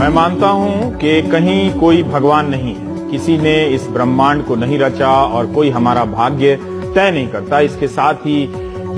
मैं मानता हूं कि कहीं कोई भगवान नहीं है, किसी ने इस ब्रह्मांड को नहीं रचा और कोई हमारा भाग्य तय नहीं करता। इसके साथ ही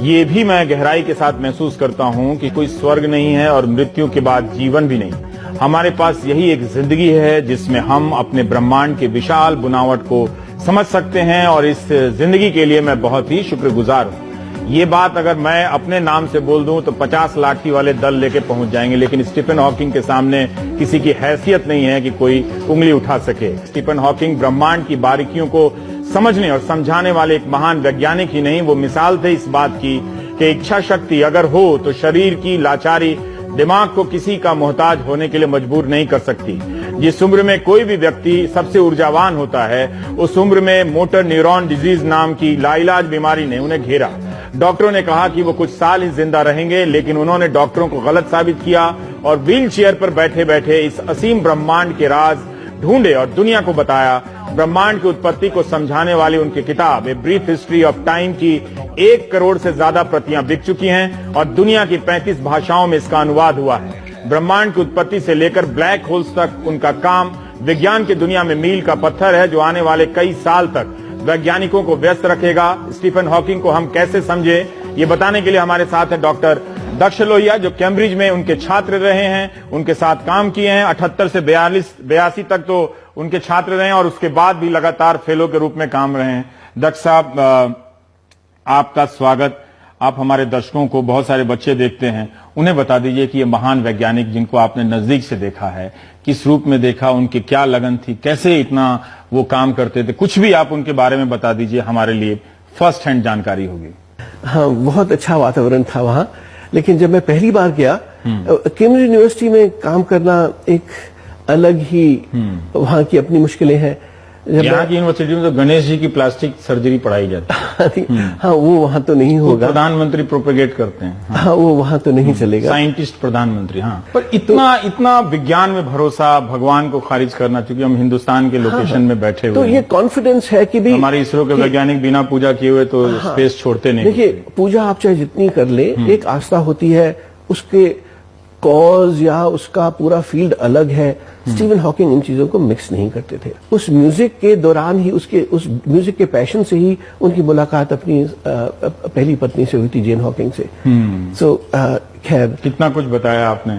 ये भी मैं गहराई के साथ महसूस करता हूं कि कोई स्वर्ग नहीं है और मृत्यु के बाद जीवन भी नहीं। हमारे पास यही एक जिंदगी है जिसमें हम अपने ब्रह्मांड के विशाल बुनावट को समझ सकते हैं और इस जिंदगी के लिए मैं बहुत ही शुक्रगुजार हूं। ये बात अगर मैं अपने नाम से बोल दूं तो 50 लाठी वाले दल लेके पहुंच जाएंगे, लेकिन स्टीफन हॉकिंग के सामने किसी की हैसियत नहीं है कि कोई उंगली उठा सके। स्टीफन हॉकिंग ब्रह्मांड की बारीकियों को समझने और समझाने वाले एक महान वैज्ञानिक ही नहीं, वो मिसाल थे इस बात की कि इच्छा शक्ति अगर हो तो शरीर की लाचारी दिमाग को किसी का मोहताज होने के लिए मजबूर नहीं कर सकती। जिस उम्र में कोई भी व्यक्ति सबसे ऊर्जावान होता है, उस उम्र में मोटर न्यूरॉन डिजीज नाम की लाइलाज बीमारी ने उन्हें घेरा। डॉक्टरों ने कहा कि वो कुछ साल ही जिंदा रहेंगे, लेकिन उन्होंने डॉक्टरों को गलत साबित किया और व्हील चेयर पर बैठे बैठे इस असीम ब्रह्मांड के राज ढूंढे और दुनिया को बताया। ब्रह्मांड की उत्पत्ति को समझाने वाली उनकी किताब a brief history of time की 1 करोड़ से ज्यादा प्रतियां बिक चुकी हैं और दुनिया की 35 भाषाओं में इसका अनुवाद हुआ है। ब्रह्मांड की उत्पत्ति से लेकर ब्लैक होल्स तक उनका काम विज्ञान की दुनिया में मील का पत्थर है, जो आने वाले कई साल तक वैज्ञानिकों को व्यस्त रखेगा। स्टीफन हॉकिंग को हम कैसे समझे, ये बताने के लिए हमारे साथ है डॉक्टर दक्ष लोहिया, जो कैम्ब्रिज में उनके छात्र रहे हैं, उनके साथ काम किए हैं। 78 से 82 तक तो उनके छात्र रहे हैं और उसके बाद भी लगातार फेलो के रूप में काम रहे हैं। दक्ष साहब, आपका स्वागत। आप हमारे दर्शकों को, बहुत सारे बच्चे देखते हैं, उन्हें बता दीजिए कि ये महान वैज्ञानिक जिनको आपने नजदीक से देखा है, किस रूप में देखा, उनकी क्या लगन थी, कैसे इतना वो काम करते थे, कुछ भी आप उनके बारे में बता दीजिए, हमारे लिए फर्स्ट हैंड जानकारी होगी। हाँ, बहुत अच्छा वातावरण था वहाँ, लेकिन जब मैं पहली बार गया कैम्ब्रिज यूनिवर्सिटी में काम करना एक अलग ही वहाँ की अपनी मुश्किलें हैं। यहाँ की यूनिवर्सिटी में तो गणेश जी की प्लास्टिक सर्जरी पढ़ाई जाती है। हाँ, वो वहाँ तो नहीं होगा। प्रधानमंत्री प्रोपेगेट करते हैं। हाँ, वो वहाँ तो नहीं चलेगा। साइंटिस्ट प्रधानमंत्री। हाँ, पर इतना विज्ञान में भरोसा, भगवान को खारिज करना, चूंकि हम हिंदुस्तान के लोकेशन में बैठे हुए तो ये कॉन्फिडेंस है कि भी हमारे इसरो के वैज्ञानिक बिना पूजा किए हुए तो स्पेस छोड़ते नहीं। देखिए, पूजा आप चाहे जितनी कर ले, एक आस्था होती है, उसके कॉज या उसका पूरा फील्ड अलग है। स्टीफन हॉकिंग इन चीजों को मिक्स नहीं करते थे। उस म्यूजिक के दौरान ही, उस म्यूजिक के पैशन से ही उनकी मुलाकात अपनी पहली पत्नी से हुई थी, जेन हॉकिंग से। सो खैर, कितना कुछ बताया आपने।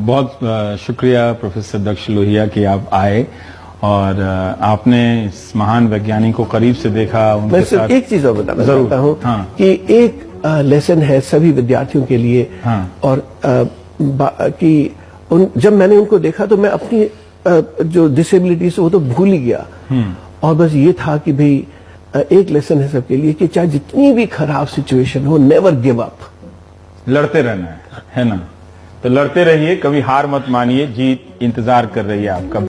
बहुत शुक्रिया प्रोफेसर दक्ष लोहिया कि आप आए और आपने इस महान वैज्ञानिक को करीब से देखा। मैं सिर्फ एक चीज और बताना चाहता हूँ कि एक लेसन है सभी विद्यार्थियों के लिए। और कि जब मैंने उनको देखा तो मैं अपनी जो डिसेबिलिटीज वो तो भूल ही गया, और बस ये था कि भाई एक लेसन है सबके लिए कि चाहे जितनी भी खराब सिचुएशन हो, नेवर गिव अप। लड़ते रहना है ना, तो लड़ते रहिए, कभी हार मत मानिए, जीत इंतजार कर रही है आपका।